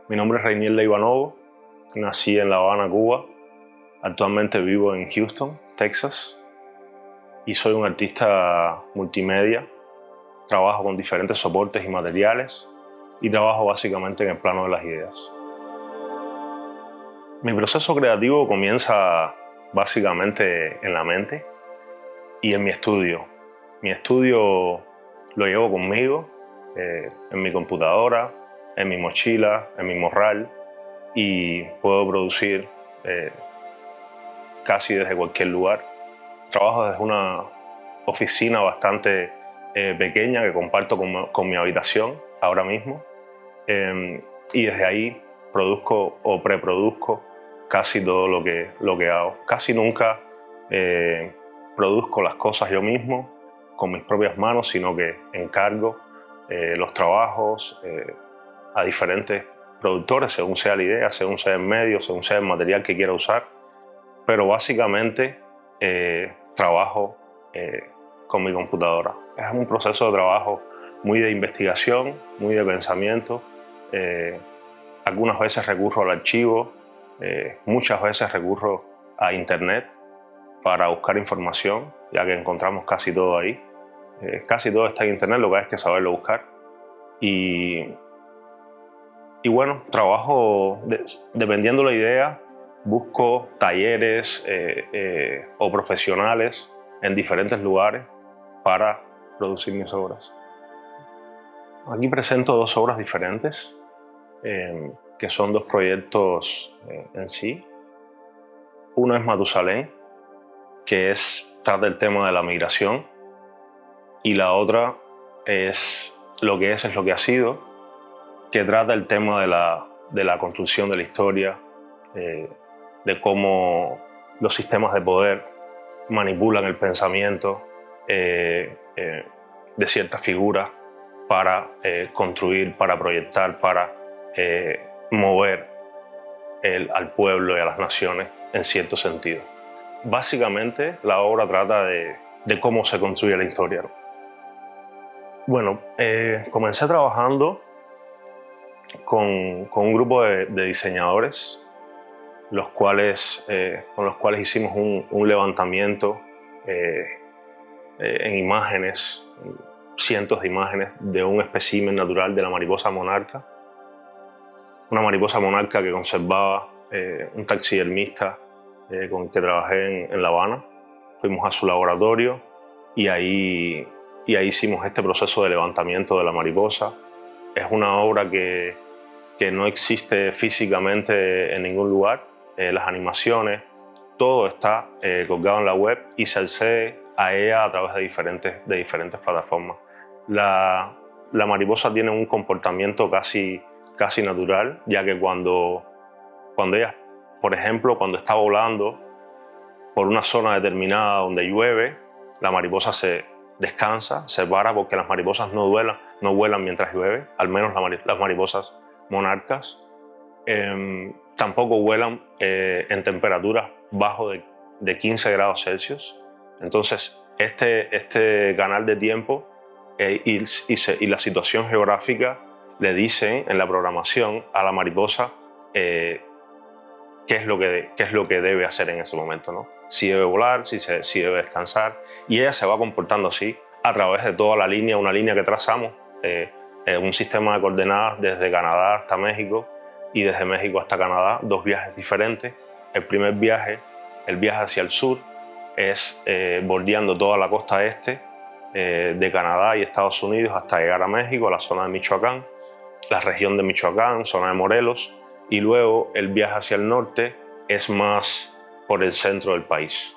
Mi nombre es Reinier Leivanovo, nací en La Habana, Cuba. Actualmente vivo en Houston, Texas, y soy un artista multimedia. Trabajo con diferentes soportes y materiales y trabajo básicamente en el plano de las ideas. Mi proceso creativo comienza básicamente en la mente y en mi estudio. Mi estudio lo llevo conmigo, en mi computadora, en mi mochila, en mi morral, y puedo producir casi desde cualquier lugar. Trabajo desde una oficina bastante pequeña que comparto con mi habitación ahora mismo, y desde ahí produzco o preproduzco casi todo lo que hago. Casi nunca produzco las cosas yo mismo con mis propias manos, sino que encargo los trabajos a diferentes productores, según sea la idea, según sea el medio, según sea el material que quiera usar. Pero básicamente trabajo con mi computadora. Es un proceso de trabajo muy de investigación, muy de pensamiento. Algunas veces recurro al archivo, muchas veces recurro a internet para buscar información, ya que encontramos casi todo ahí. Casi todo está en internet, lo que hay que saberlo buscar. Y bueno, trabajo dependiendo de la idea, busco talleres o profesionales en diferentes lugares para producir mis obras. Aquí presento dos obras diferentes, que son dos proyectos en sí. Uno es Matusalén, que trata el tema de la migración, y la otra es Lo que es lo que ha sido, que trata el tema de la construcción de la historia, de cómo los sistemas de poder manipulan el pensamiento de ciertas figuras para construir, para proyectar, para mover al pueblo y a las naciones en cierto sentido. Básicamente, la obra trata de cómo se construye la historia. Bueno, comencé trabajando con un grupo de diseñadores, con los cuales hicimos un levantamiento en imágenes, cientos de imágenes de un espécimen natural de la mariposa monarca. Una mariposa monarca que conservaba un taxidermista con el que trabajé en La Habana. Fuimos a su laboratorio y ahí hicimos este proceso de levantamiento de la mariposa. Es una obra que no existe físicamente en ningún lugar. Las animaciones, todo está colgado en la web y se accede a ella a través de diferentes plataformas. La mariposa tiene un comportamiento casi natural, ya que cuando ella, por ejemplo, cuando está volando por una zona determinada donde llueve, la mariposa se descansa, se para, porque las mariposas no vuelan mientras llueve, al menos las mariposas monarcas. Tampoco vuelan en temperaturas bajo de 15 grados Celsius. Entonces, este canal de tiempo y la situación geográfica le dicen en la programación a la mariposa qué es lo que debe hacer en ese momento, ¿no? Si debe volar, si debe descansar, y ella se va comportando así a través de toda la línea, una línea que trazamos, un sistema de coordenadas desde Canadá hasta México y desde México hasta Canadá, dos viajes diferentes. El primer viaje, el viaje hacia el sur, es bordeando toda la costa este de Canadá y Estados Unidos hasta llegar a México, a la zona de Michoacán, la región de Michoacán, zona de Morelos, y luego el viaje hacia el norte es más por el centro del país.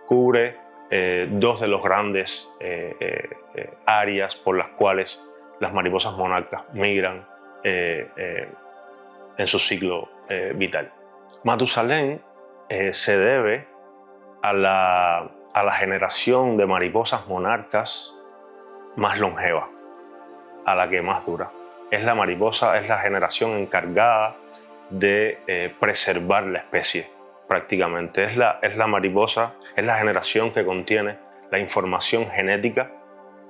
Cubre dos de los grandes áreas por las cuales las mariposas monarcas migran en su ciclo vital. Matusalén se debe a la generación de mariposas monarcas más longeva, a la que más dura. Es la generación encargada de preservar la especie, prácticamente. Es la mariposa, es la generación que contiene la información genética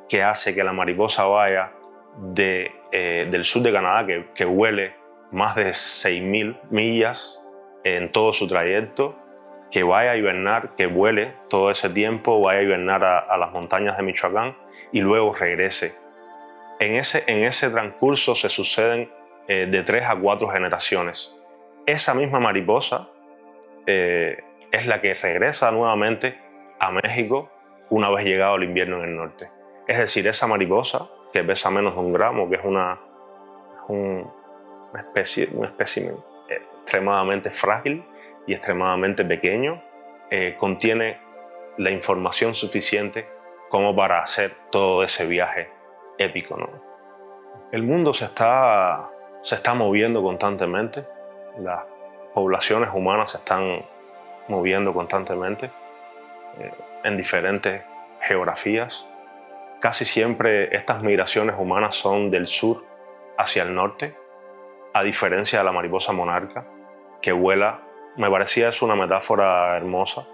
que hace que la mariposa vaya del sur de Canadá, que huele más de 6.000 millas en todo su trayecto, que vaya a hibernar, que vuele todo ese tiempo, vaya a hibernar a las montañas de Michoacán y luego regrese. En ese transcurso se suceden de 3 a 4 generaciones. Esa misma mariposa es la que regresa nuevamente a México una vez llegado el invierno en el norte. Es decir, esa mariposa, que pesa menos de 1 gramo, que es un espécimen extremadamente frágil y extremadamente pequeño, contiene la información suficiente como para hacer todo ese viaje épico, ¿no? El mundo se está moviendo constantemente, las poblaciones humanas se están moviendo constantemente en diferentes geografías. Casi siempre estas migraciones humanas son del sur hacia el norte, a diferencia de la mariposa monarca, que vuela. Me parecía eso una metáfora hermosa,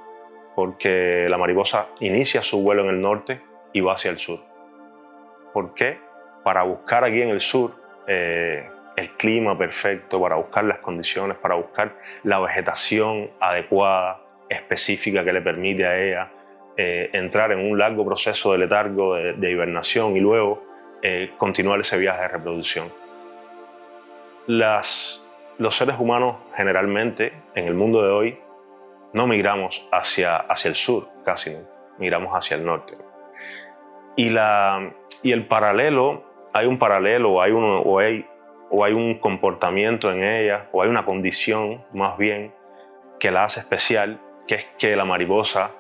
porque la mariposa inicia su vuelo en el norte y va hacia el sur. ¿Por qué? Para buscar aquí en el sur el clima perfecto, para buscar las condiciones, para buscar la vegetación adecuada, específica, que le permite a ella entrar en un largo proceso de letargo, de hibernación, y luego continuar ese viaje de reproducción. Los seres humanos generalmente en el mundo de hoy no migramos hacia el sur, casi no, migramos hacia el norte. Y el paralelo, hay un paralelo, o hay un comportamiento en ella, o hay una condición más bien que la hace especial, que es que la mariposa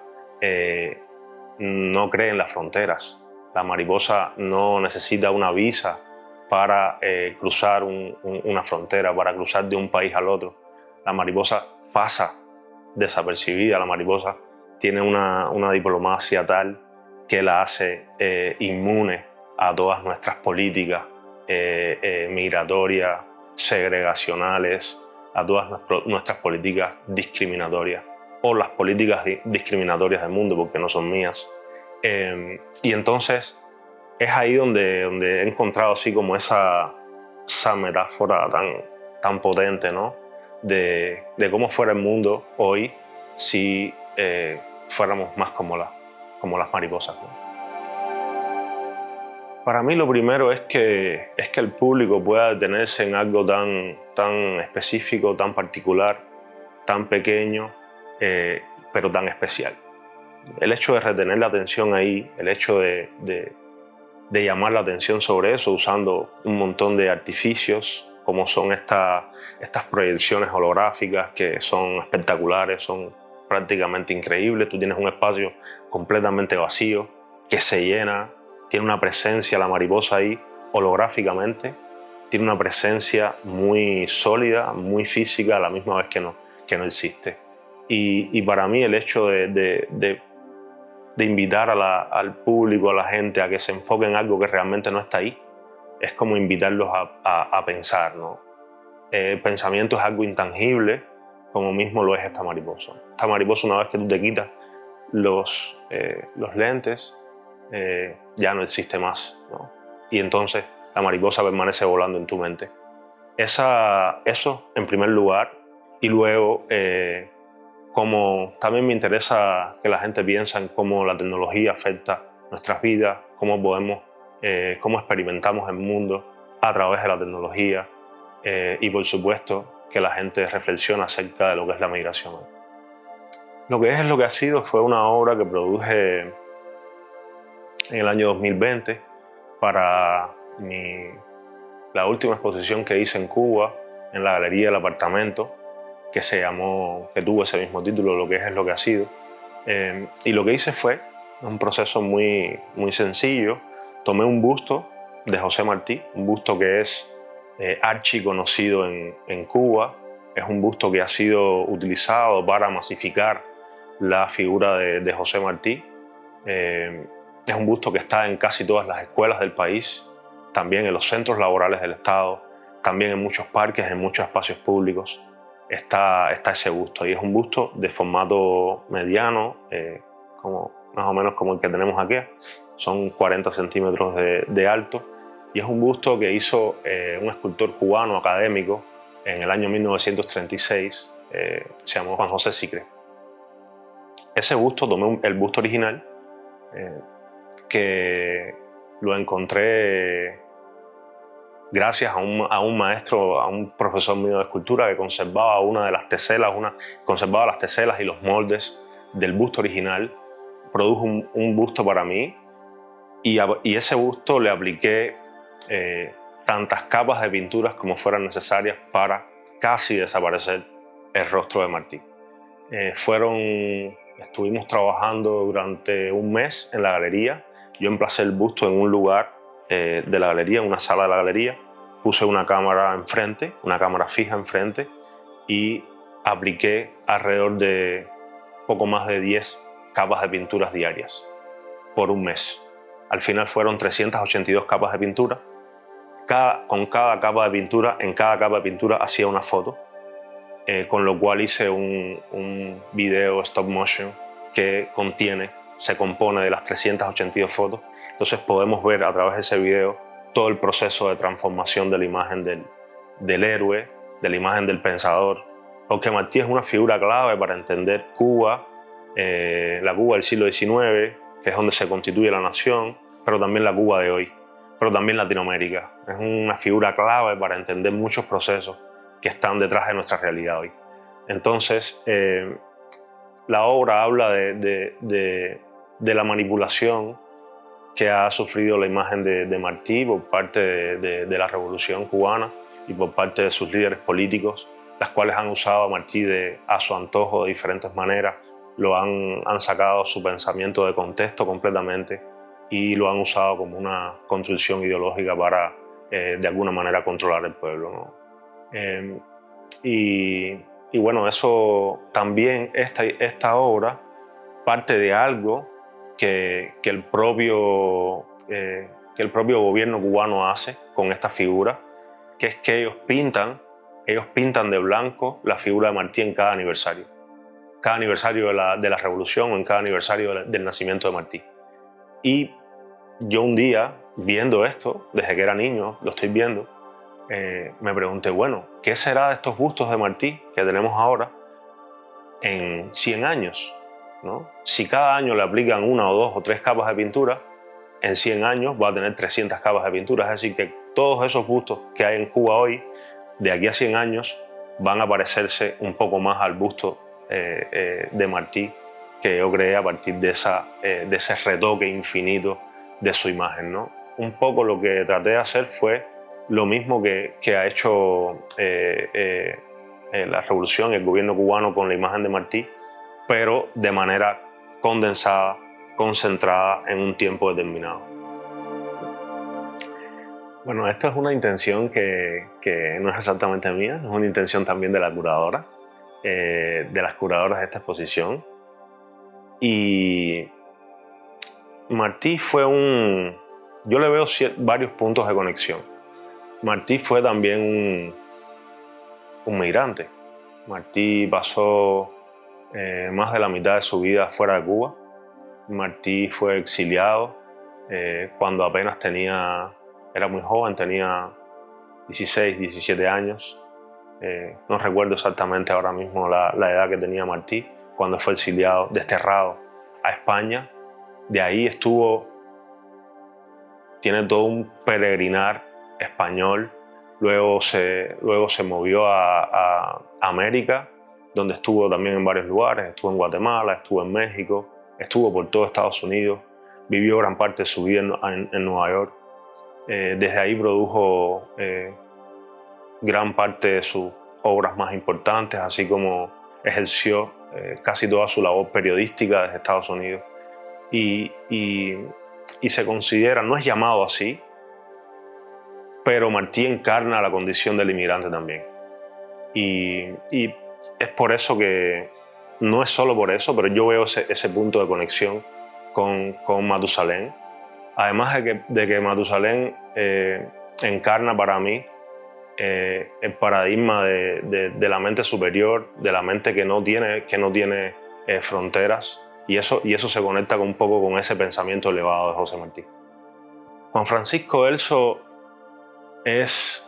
no cree en las fronteras. La mariposa no necesita una visa para cruzar una frontera, para cruzar de un país al otro. La mariposa pasa desapercibida, la mariposa tiene una diplomacia tal que la hace inmune a todas nuestras políticas migratorias, segregacionales, a todas nuestras políticas discriminatorias, o las políticas discriminatorias del mundo, porque no son mías. Y entonces es ahí donde he encontrado así como esa metáfora tan potente, ¿no? de cómo fuera el mundo hoy si fuéramos más como las mariposas, ¿no? Para mí lo primero es que el público pueda detenerse en algo tan específico, tan particular, tan pequeño, pero tan especial. El hecho de retener la atención ahí, el hecho de llamar la atención sobre eso usando un montón de artificios, como son estas proyecciones holográficas que son espectaculares, son prácticamente increíbles. Tú tienes un espacio completamente vacío que se llena, tiene una presencia la mariposa ahí holográficamente, tiene una presencia muy sólida, muy física, a la misma vez que no existe. Y para mí el hecho de invitar al público, a la gente, a que se enfoque en algo que realmente no está ahí, es como invitarlos a pensar, ¿no? El pensamiento es algo intangible, como mismo lo es esta mariposa. Esta mariposa, una vez que tú te quitas los lentes, ya no existe más, ¿no? Y entonces la mariposa permanece volando en tu mente. Eso en primer lugar, y luego como también me interesa que la gente piense en cómo la tecnología afecta nuestras vidas, cómo experimentamos el mundo a través de la tecnología, y por supuesto que la gente reflexiona acerca de lo que es la migración. Lo que es lo que ha sido fue una obra que produje en el año 2020 para la última exposición que hice en Cuba, en la Galería del Apartamento, que tuvo ese mismo título, Lo que es lo que ha sido. Y lo que hice fue un proceso muy, muy sencillo. Tomé un busto de José Martí, un busto que es archiconocido en Cuba. Es un busto que ha sido utilizado para masificar la figura de José Martí. Es un busto que está en casi todas las escuelas del país, también en los centros laborales del Estado, también en muchos parques, en muchos espacios públicos. Está ese busto, y es un busto de formato mediano, más o menos como el que tenemos aquí. Son 40 centímetros de alto, y es un busto que hizo un escultor cubano académico en el año 1936, se llamó Juan José Sicre. Ese busto, tomé el busto original, que lo encontré gracias a un maestro, a un profesor mío de escultura que conservaba conservaba las teselas y los moldes del busto original. Produjo un busto para mí y ese busto le apliqué tantas capas de pinturas como fueran necesarias para casi desaparecer el rostro de Martí. Estuvimos trabajando durante un mes en la galería. Yo emplacé el busto en un lugar de la galería, en una sala de la galería. Puse una cámara enfrente, una cámara fija enfrente, y apliqué alrededor de poco más de 10 capas de pinturas diarias por un mes. Al final fueron 382 capas de pintura. En cada capa de pintura hacía una foto, con lo cual hice un video stop motion que se compone de las 382 fotos. Entonces podemos ver a través de ese video todo el proceso de transformación de la imagen del héroe, de la imagen del pensador, porque Martí es una figura clave para entender Cuba, la Cuba del siglo XIX, que es donde se constituye la nación, pero también la Cuba de hoy, pero también Latinoamérica. Es una figura clave para entender muchos procesos que están detrás de nuestra realidad hoy. Entonces, la obra habla de la manipulación que ha sufrido la imagen de Martí por parte de la Revolución Cubana y por parte de sus líderes políticos, las cuales han usado a Martí a su antojo de diferentes maneras, han sacado su pensamiento de contexto completamente y lo han usado como una construcción ideológica para, de alguna manera, controlar el pueblo, ¿no? Y bueno, eso también, esta obra parte de algo que el propio gobierno cubano hace con esta figura, que es que ellos pintan de blanco la figura de Martí en cada aniversario de la revolución o en cada aniversario del nacimiento de Martí. Y yo un día, viendo esto, desde que era niño, lo estoy viendo, me pregunté, bueno, ¿qué será de estos bustos de Martí que tenemos ahora en 100 años? ¿No? Si cada año le aplican 1 o 2 o 3 capas de pintura, en 100 años va a tener 300 capas de pintura. Es decir, que todos esos bustos que hay en Cuba hoy, de aquí a 100 años, van a parecerse un poco más al busto de Martí que yo creé a partir de ese retoque infinito de su imagen, ¿no? Un poco lo que traté de hacer fue lo mismo que ha hecho la revolución y el gobierno cubano con la imagen de Martí, pero de manera condensada, concentrada en un tiempo determinado. Bueno, esto es una intención que no es exactamente mía, es una intención también de la curadora, de las curadoras de esta exposición. Y Martí yo le veo varios puntos de conexión. Martí fue también un migrante. Martí pasó más de la mitad de su vida fuera de Cuba. Martí fue exiliado cuando apenas era muy joven, tenía 16, 17 años. No recuerdo exactamente ahora mismo la edad que tenía Martí cuando fue exiliado, desterrado a España. De ahí tiene todo un peregrinar español. Luego se movió a América, donde estuvo también en varios lugares. Estuvo en Guatemala, estuvo en México, estuvo por todo Estados Unidos, vivió gran parte de su vida en Nueva York. Desde ahí produjo gran parte de sus obras más importantes, así como ejerció casi toda su labor periodística desde Estados Unidos. Y se considera, no es llamado así, pero Martí encarna la condición del inmigrante también. Y es por eso que, no es solo por eso, pero yo veo ese punto de conexión con Matusalén. Además de que Matusalén encarna para mí el paradigma de la mente superior, de la mente que no tiene fronteras, y eso se conecta un poco con ese pensamiento elevado de José Martí. Juan Francisco Elso es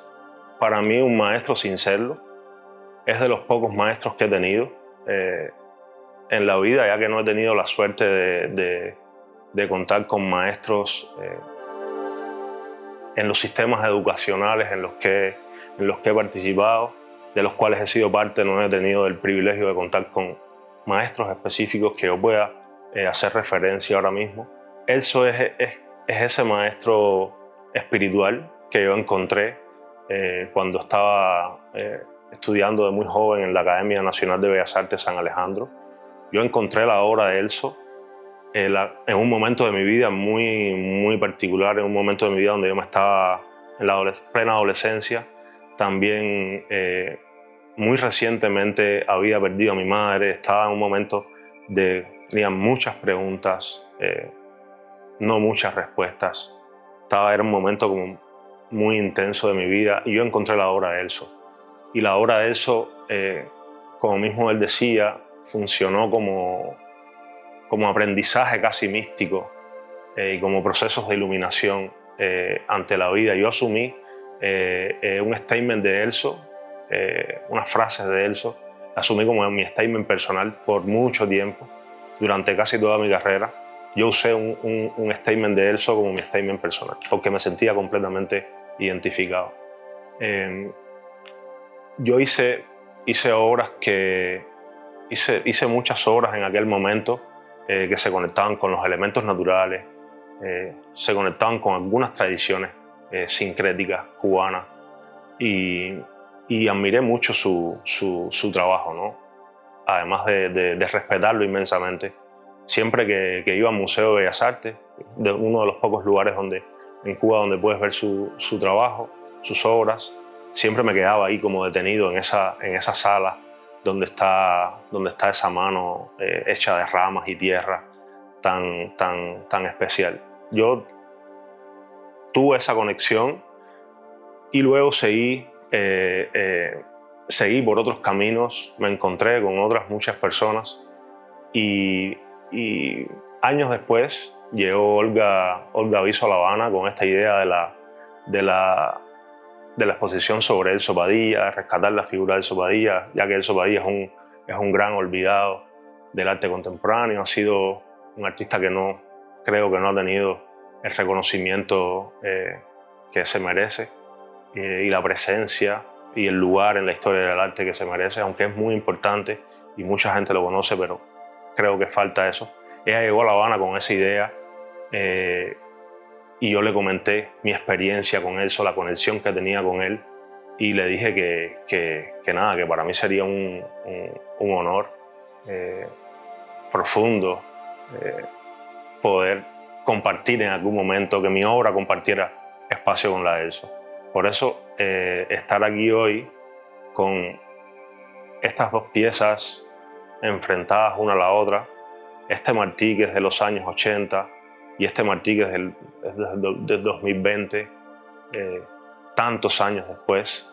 para mí un maestro sin serlo. es de los pocos maestros que he tenido en la vida, ya que no he tenido la suerte de contar con maestros en los sistemas educacionales en los que he participado, de los cuales he sido parte. No he tenido el privilegio de contar con maestros específicos que yo pueda hacer referencia ahora mismo. Elso es ese maestro espiritual que yo encontré cuando estaba estudiando de muy joven en la Academia Nacional de Bellas Artes San Alejandro. Yo encontré la obra de Elso en un momento de mi vida muy particular, en un momento de mi vida donde yo me estaba en la plena adolescencia. También muy recientemente había perdido a mi madre, estaba en un momento tenía muchas preguntas, no muchas respuestas. Era un momento como muy intenso de mi vida y yo encontré la obra de Elso. Y la obra de Elso, como mismo él decía, funcionó como aprendizaje casi místico y como procesos de iluminación ante la vida. Yo asumí un statement de Elso, unas frases de Elso, asumí como mi statement personal por mucho tiempo, durante casi toda mi carrera. Yo usé un statement de Elso como mi statement personal, porque me sentía completamente identificado. Yo hice obras hice muchas obras en aquel momento que se conectaban con los elementos naturales, se conectaban con algunas tradiciones sincréticas cubanas y admiré mucho su trabajo, ¿no? Además de respetarlo inmensamente. Siempre que iba al Museo de Bellas Artes, uno de los pocos lugares en Cuba donde puedes ver su trabajo, sus obras, siempre me quedaba ahí como detenido en esa sala donde está esa mano hecha de ramas y tierra tan especial. Yo tuve esa conexión y luego seguí por otros caminos, me encontré con otras muchas personas y años después llegó Olga Viso a La Habana con esta idea de la exposición sobre Elso Padilla, de rescatar la figura de Elso Padilla, ya que Elso Padilla es un gran olvidado del arte contemporáneo. Ha sido un artista que creo que no ha tenido el reconocimiento que se merece y la presencia y el lugar en la historia del arte que se merece, aunque es muy importante y mucha gente lo conoce, pero creo que falta eso. Ella llegó a La Habana con esa idea y yo le comenté mi experiencia con Elso, la conexión que tenía con él, y le dije que nada, que para mí sería un honor profundo poder compartir en algún momento, que mi obra compartiera espacio con la de Elso. Por eso estar aquí hoy con estas dos piezas enfrentadas una a la otra, este Martí que es de los años 80 y este Martí que es del 2020, tantos años después,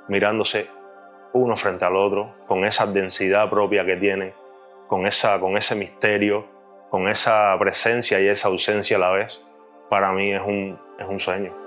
mirándose uno frente al otro, con esa densidad propia que tienen, con ese misterio, con esa presencia y esa ausencia a la vez, para mí es un sueño.